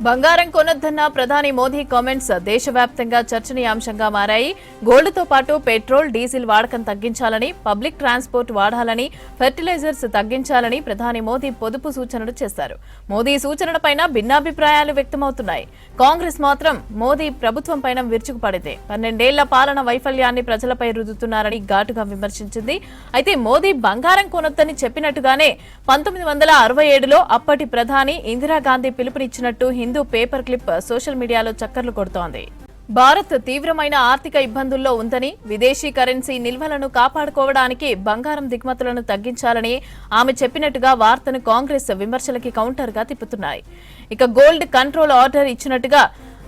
బంగారం కొనొద్దన్న ప్రధాని మోదీ కామెంట్స్ దేశవ్యాప్తంగా చర్చనీయాంశంగా మారాయి. గోల్డ్తో పాటు పెట్రోల్, డీజిల్ వాడకం తగ్గించాలని, పబ్లిక్ ట్రాన్స్పోర్ట్ వాడాలని, ఫెర్టిలైజర్స్ తగ్గించాలని ప్రధాని మోదీ పొదుపు సూచనలు చేశారు. మోదీ సూచనలపైన భిన్నాభిప్రాయాలు వ్యక్తమవుతున్నాయి. కాంగ్రెస్ మాత్రం మోదీ ప్రభుత్వంపైన విరుచుకుపడింది. 12 ఏళ్ల పాలన వైఫల్యాన్ని ప్రజలపై రుద్దుతున్నారని ఘాటుగా విమర్శించింది. అయితే మోదీ బంగారం కొనొద్దని చెప్పినట్టుగానే 1967లో అప్పటి ప్రధాని ఇందిరాగాంధీ పిలుపునిచ్చినట్టు హిందూ పేపర్ క్లిప్ సోషల్ మీడియాలో చక్కర్లు కొడుతోంది. భారత్ తీవ్రమైన ఆర్థిక ఇబ్బందుల్లో ఉందని, విదేశీ కరెన్సీ నిల్వలను కాపాడుకోవడానికి బంగారం దిగుమతులను తగ్గించాలని ఆమె చెప్పినట్టుగా వార్తను కాంగ్రెస్ విమర్శలకి కౌంటర్గా తిప్పుతున్నాయి. ఇక గోల్డ్ కంట్రోల్ ఆర్డర్ ఇచ్చినట్టుగా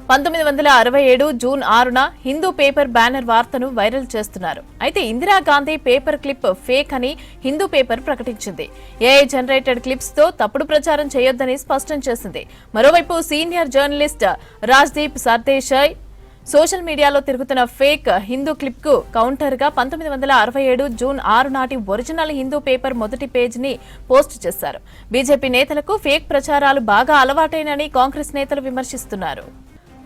1967 జూన్ 6న హిందూ పేపర్ బ్యానర్ వార్తను వైరల్ చేస్తున్నారు. అయితే ఇందిరాగాంధీ పేపర్ క్లిప్ ఫేక్ అని హిందూ పేపర్ ప్రకటించింది. ఏఐ జనరేటెడ్ క్లిప్స్ తో తప్పుడు ప్రచారం చేయొద్దని స్పష్టం చేసింది. మరోవైపు senior journalist Rajdeep Sardesai social మీడియాలో తిరుగుతున్న ఫేక్ హిందూ క్లిప్ కు కౌంటర్ గా 1967 జూన్ 6 నాటి ఒరిజినల్ హిందూ పేపర్ మొదటి పేజ్ ని పోస్ట్ చేశారు. బీజేపీ నేతలకు ఫేక్ ప్రచారాలు బాగా అలవాటైనని కాంగ్రెస్ నేతలు విమర్శిస్తున్నారు.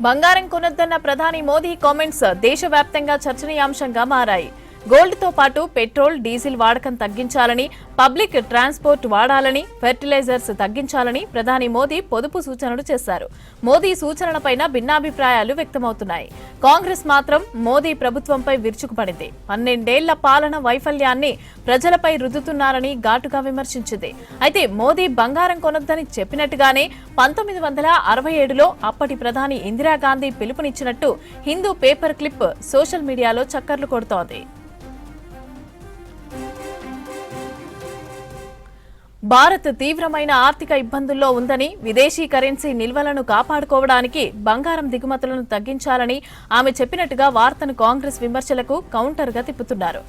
బంగారం కొనొద్దన్న ప్రధాని మోదీ కామెంట్స్ దేశవ్యాప్తంగా చర్చనీయాంశంగా మారాయి. గోల్డ్తో పాటు పెట్రోల్, డీజిల్ వాడకం తగ్గించాలని, పబ్లిక్ ట్రాన్స్పోర్ట్ వాడాలని, ఫెర్టిలైజర్స్ తగ్గించాలని ప్రధాని మోదీ పొదుపు సూచనలు చేశారు. మోదీ సూచనలపైన భిన్నాభిప్రాయాలు వ్యక్తమవుతున్నాయి. కాంగ్రెస్ మాత్రం మోదీ ప్రభుత్వంపై విరుచుకుపడింది. 12 ఏళ్ల పాలన వైఫల్యాన్ని ప్రజలపై రుద్దుతున్నారని ఘాటుగా విమర్శించింది. అయితే మోదీ బంగారం కొనొద్దని చెప్పినట్టుగానే 1967లో అప్పటి ప్రధాని ఇందిరాగాంధీ పిలుపునిచ్చినట్టు హిందూ పేపర్ క్లిప్ సోషల్ మీడియాలో చక్కర్లు కొడుతోంది. భారత్ తీవ్రమైన ఆర్థిక ఇబ్బందుల్లో ఉందని, విదేశీ కరెన్సీ నిల్వలను కాపాడుకోవడానికి బంగారం దిగుమతులను తగ్గించాలని ఆమె చెప్పినట్టుగా వార్తను కాంగ్రెస్ విమర్శలకు కౌంటర్గా తిప్పుతున్నారు.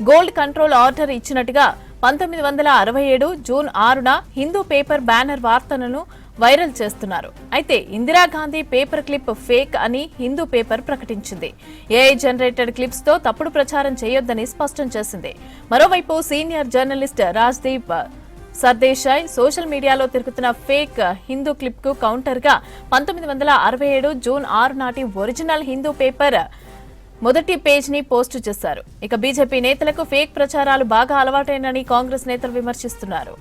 గోల్డ్ కంట్రోల్ ఆర్డర్ ఇచ్చినట్టుగా 1967 జూన్ 6న హిందూ పేపర్ బ్యానర్ వార్తలను వైరల్ చేస్తున్నారు. అయితే ఇందిరాగాంధీ పేపర్ క్లిప్ ఫేక్ అని హిందూ పేపర్ ప్రకటించింది. ఏఐ జనరేటెడ్ క్లిప్స్ తో తప్పుడు ప్రచారం చేయొద్దని స్పష్టం చేసింది. మరోవైపు senior journalist Rajdeep Sardesai social మీడియాలో తిరుగుతున్న ఫేక్ హిందూ క్లిప్ కు కౌంటర్ గా 1967 జూన్ 6 నాటి ఒరిజినల్ హిందూ పేపర్ మొదటి పేజ్ ని పోస్టు చేశారు. ఇక బీజేపీ నేతలకు ఫేక్ ప్రచారాలు బాగా అలవాటైనని కాంగ్రెస్ నేతలు విమర్శిస్తున్నారు.